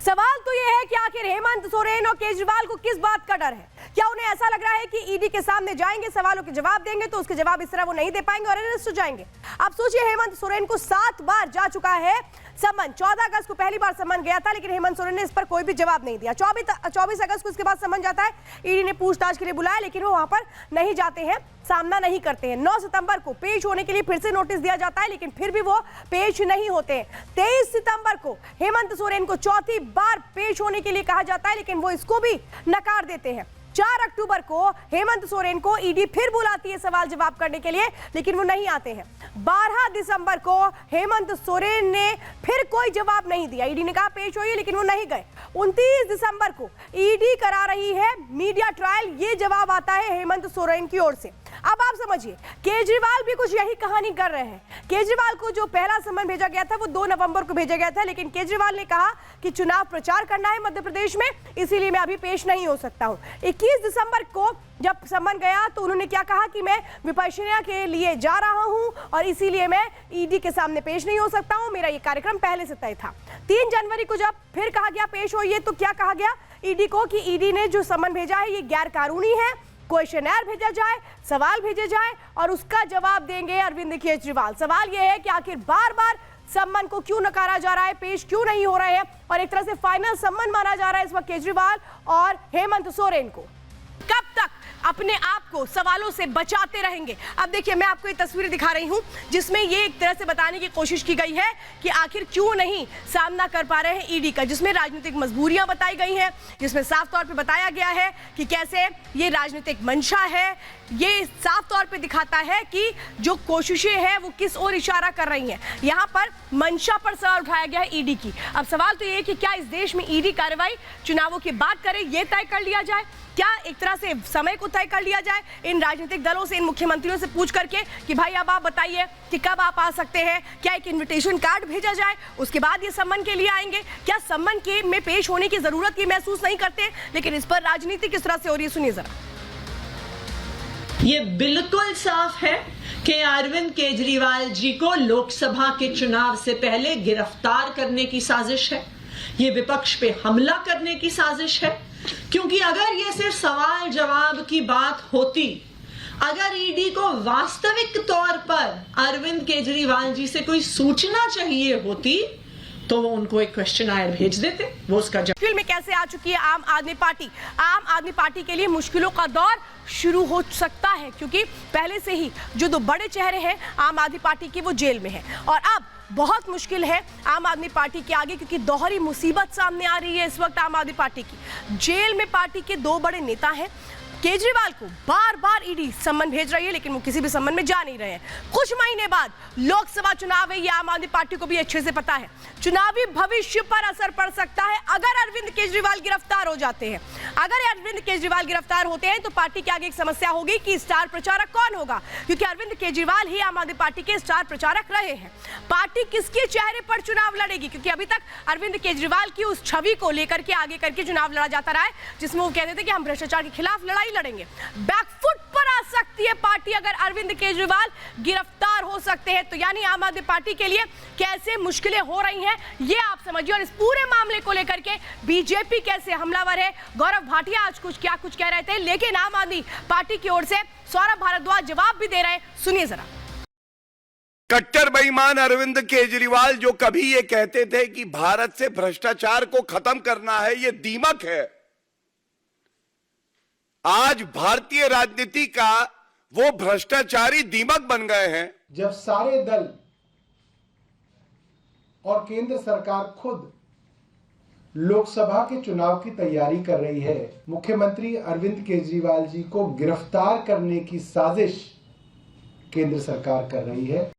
सवाल तो यह है कि आखिर हेमंत सोरेन और केजरीवाल को किस बात का डर है। क्या उन्हें ऐसा लग रहा है कि ईडी के सामने जाएंगे, सवालों के जवाब देंगे तो उसके जवाब इस तरह वो नहीं दे पाएंगे और अरेस्ट हो जाएंगे। आप सोचिए, हेमंत सोरेन को 7 बार जा चुका है सम्मन। 14 अगस्त को पहली बार सम्मन गया था, लेकिन हेमंत सोरेन ने इस पर कोई भी जवाब नहीं दिया। 24 अगस्त को इसके बाद सम्मन जाता है, ईडी ने पूछताछ के लिए बुलाया, लेकिन वो वहां पर नहीं जाते हैं, सामना नहीं करते हैं। 9 सितंबर को पेश होने के लिए फिर से नोटिस दिया जाता है, लेकिन फिर भी वो पेश नहीं होते हैं। 23 सितंबर को हेमंत सोरेन को चौथी बार पेश होने के लिए कहा जाता है, लेकिन वो इसको भी नकार देते हैं। 4 अक्टूबर को हेमंत सोरेन को ईडी फिर बुलाती है सवाल जवाब करने के लिए, लेकिन वो नहीं आते हैं। 12 दिसंबर को हेमंत सोरेन ने फिर कोई जवाब नहीं दिया। ईडी ने कहा पेश होइए, लेकिन वो नहीं गए। 29 दिसंबर को ईडी करा रही है मीडिया ट्रायल, ये जवाब आता है हेमंत सोरेन की ओर से। अब आप समझिए, केजरीवाल भी कुछ यही कहानी कर रहे हैं। केजरीवाल को जो पहला सम्मन भेजा गया था वो 2 नवंबर को भेजा गया था, लेकिन केजरीवाल ने कहा कि चुनाव प्रचार करना है मध्य प्रदेश में, इसीलिए मैं अभी पेश नहीं हो सकता हूं। 21 दिसंबर को जब सम्मन गया तो उन्होंने क्या कहा कि मैं विपक्षिया के लिए जा रहा हूं और इसीलिए मैं ईडी के सामने पेश नहीं हो सकता हूं, मेरा ये कार्यक्रम पहले से तय था। 3 जनवरी को जब फिर कहा गया पेश होइए, तो क्या कहा गया ईडी को कि ईडी ने जो सम्मन भेजा है ये गैर कानूनी है, क्वेश्चनर भेजा जाए, सवाल भेजे जाए और उसका जवाब देंगे अरविंद केजरीवाल। सवाल यह है कि आखिर बार बार सम्मन को क्यों नकारा जा रहा है, पेश क्यों नहीं हो रहे हैं, और एक तरह से फाइनल सम्मन माना जा रहा है इस वक्त केजरीवाल और हेमंत सोरेन को। कब तक अपने आप को सवालों से बचाते रहेंगे? अब देखिए, मैं आपको ये तस्वीरें दिखा रही हूं जिसमें ये एक तरह से बताने की कोशिश की गई है कि आखिर क्यों नहीं सामना कर पा रहे हैं ईडी का, जिसमें राजनीतिक मजबूरियां बताई गई हैं, जिसमें साफ तौर पे बताया गया है कि कैसे ये राजनीतिक मंशा है। ये साफ तौर पे दिखाता है कि जो कोशिशें हैं वो किस ओर इशारा कर रही हैं। यहाँ पर मंशा पर सवाल उठाया गया है ईडी की। अब सवाल तो ये है कि क्या इस देश में ईडी कार्रवाई चुनावों की बात करे, ये तय कर लिया जाए, क्या एक तरह से समय को तय कर लिया जाए इन राजनीतिक दलों से, इन मुख्यमंत्रियों से पूछ करके कि भाई अब आप बताइए कि कब आप आ सकते हैं, क्या एक इनविटेशन कार्ड भेजा जाए, उसके बाद ये सम्मन के लिए आएंगे। क्या सम्मन के में पेश होने की जरूरत की महसूस नहीं करते, लेकिन इस पर राजनीति किस तरह से हो रही है, सुनिए जरा। ये बिल्कुल साफ है कि अरविंद केजरीवाल जी को लोकसभा के चुनाव से पहले गिरफ्तार करने की साजिश है। ये विपक्ष पे हमला करने की साजिश है, क्योंकि अगर ये सिर्फ सवाल जवाब की बात होती, अगर ईडी को वास्तविक तौर पर अरविंद केजरीवाल जी से कोई सूचना चाहिए होती तो वो उनको एक क्वेश्चनर भेज देते, वो उसका मुश्किल में कैसे आ चुकी है आम आदमी पार्टी। आम आदमी पार्टी के लिए मुश्किलों का दौर शुरू हो सकता है, क्योंकि पहले से ही जो 2 बड़े चेहरे हैं आम आदमी पार्टी के वो जेल में हैं और अब बहुत मुश्किल है आम आदमी पार्टी के आगे, क्योंकि दोहरी मुसीबत सामने आ रही है इस वक्त आम आदमी पार्टी की। जेल में पार्टी के 2 बड़े नेता हैं। केजरीवाल को बार बार ईडी सम्मन भेज रही है, लेकिन वो किसी भी सम्मन में जा नहीं रहे हैं। कुछ महीने बाद लोकसभा चुनाव है, ये आम आदमी पार्टी को भी अच्छे से पता है। चुनावी भविष्य पर असर पड़ सकता है अगर अरविंद केजरीवाल गिरफ्तार हो जाते हैं। अगर अरविंद केजरीवाल गिरफ्तार होते हैं तो पार्टी के आगे एक समस्या होगी कि स्टार प्रचारक कौन होगा, क्योंकि अरविंद केजरीवाल ही आम आदमी पार्टी के स्टार प्रचारक रहे हैं। पार्टी किसके चेहरे पर चुनाव लड़ेगी, क्योंकि अभी तक अरविंद केजरीवाल की उस छवि को लेकर के आगे करके चुनाव लड़ा जाता रहा है, जिसमें वो कहते थे कि हम भ्रष्टाचार के खिलाफ लड़ाई लड़ेंगे। बैकफुट पर आ सकती है पार्टी अगर अरविंद केजरीवाल गिरफ्तार हो सकते हैं, तो यानी आम आदमी पार्टी के लिए कैसे मुश्किलें हो रही हैं ये आप समझिए। और इस पूरे मामले को लेकर के बीजेपी कैसे हमलावर है। गौरव भाटिया आज कुछ कह रहे थे, लेकिन आम आदमी पार्टी की ओर से सौरभ भारद्वाज जवाब भी दे रहे हैं, सुनिए जरा। कट्टर बेईमान अरविंद केजरीवाल जो कभी ये कहते थे कि भारत से भ्रष्टाचार को खत्म करना है, ये दीमक है। आज भारतीय राजनीति का वो भ्रष्टाचारी दीमक बन गए हैं। जब सारे दल और केंद्र सरकार खुद लोकसभा के चुनाव की तैयारी कर रही है, मुख्यमंत्री अरविंद केजरीवाल जी को गिरफ्तार करने की साजिश केंद्र सरकार कर रही है।